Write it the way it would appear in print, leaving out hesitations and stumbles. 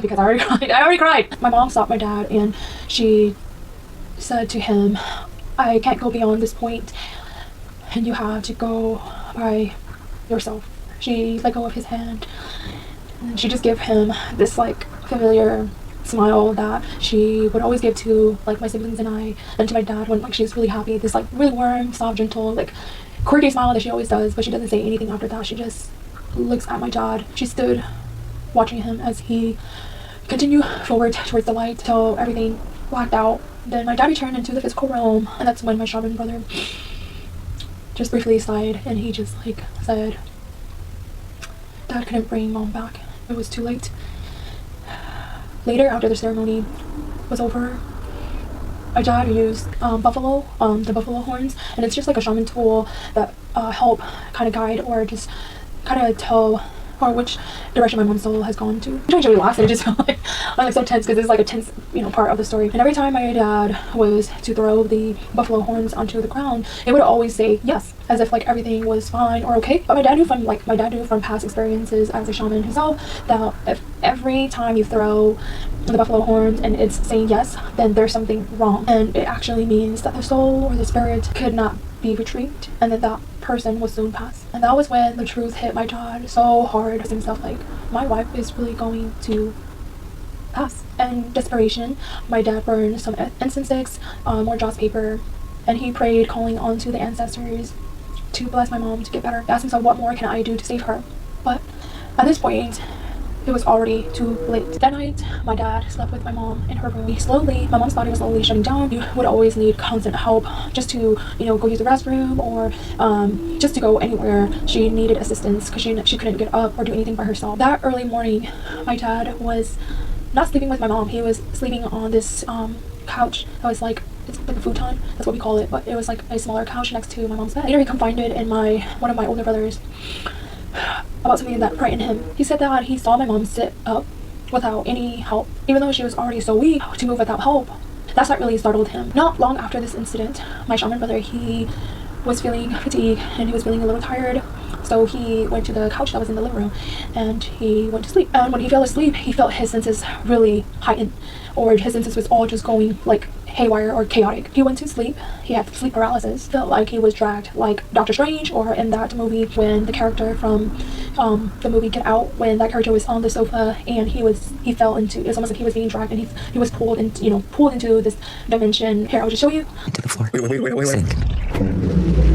because I already cried. My mom stopped my dad and she said to him, I can't go beyond this point and you have to go by yourself. She let go of his hand and she just gave him this like familiar smile that she would always give to like my siblings and I, and to my dad when like she's really happy. This like really warm, soft, gentle, like quirky smile that she always does, but she doesn't say anything after that. She just looks at my dad. She stood watching him as he continued forward towards the light till everything blacked out. Then my dad returned into the physical realm, and that's when my shaman brother just briefly sighed and he just like said, Dad couldn't bring mom back. It was too late. Later, after the ceremony was over, my dad used the buffalo horns, and it's just like a shaman tool that help kind of guide or just kind of tell or which direction my mom's soul has gone to. I'm trying to relax and I just feel like I'm like so tense because it's like a tense, part of the story. And every time my dad was to throw the buffalo horns onto the ground, it would always say yes, as if like everything was fine or okay. But my dad knew from past experiences as a shaman himself that if every time you throw the buffalo horns and it's saying yes, then there's something wrong, and it actually means that the soul or the spirit could not be retrieved, and that person will soon pass. And that was when the truth hit my dad so hard. Himself like, my wife is really going to pass. And desperation, my dad burned some incense sticks, more joss paper, and he prayed, calling on to the ancestors to bless my mom to get better. He asked himself, what more can I do to save her? But at this point, it was already too late. That night, my dad slept with my mom in her room. My mom's body was slowly shutting down. You would always need constant help just to, go use the restroom or just to go anywhere. She needed assistance because she couldn't get up or do anything by herself. That early morning, my dad was not sleeping with my mom. He was sleeping on this couch that was like, it's like a futon, that's what we call it, but it was like a smaller couch next to my mom's bed. Later, he confided in one of my older brothers about something that frightened him. He said that he saw my mom sit up without any help, even though she was already so weak to move without help. That's what really startled him. Not long after this incident, my shaman brother, he was feeling fatigued and he was feeling a little tired. So he went to the couch that was in the living room and he went to sleep. And when he fell asleep, he felt his senses really heightened, or his senses was all just going like haywire or chaotic. He went to sleep. He had sleep paralysis. Felt like he was dragged, like Doctor Strange, or in that movie when the character from the movie Get Out, when that character was on the sofa and he fell into, it's almost like he was being dragged and he was pulled into this dimension. Here, I'll just show you. Into the floor. Wait. Sink.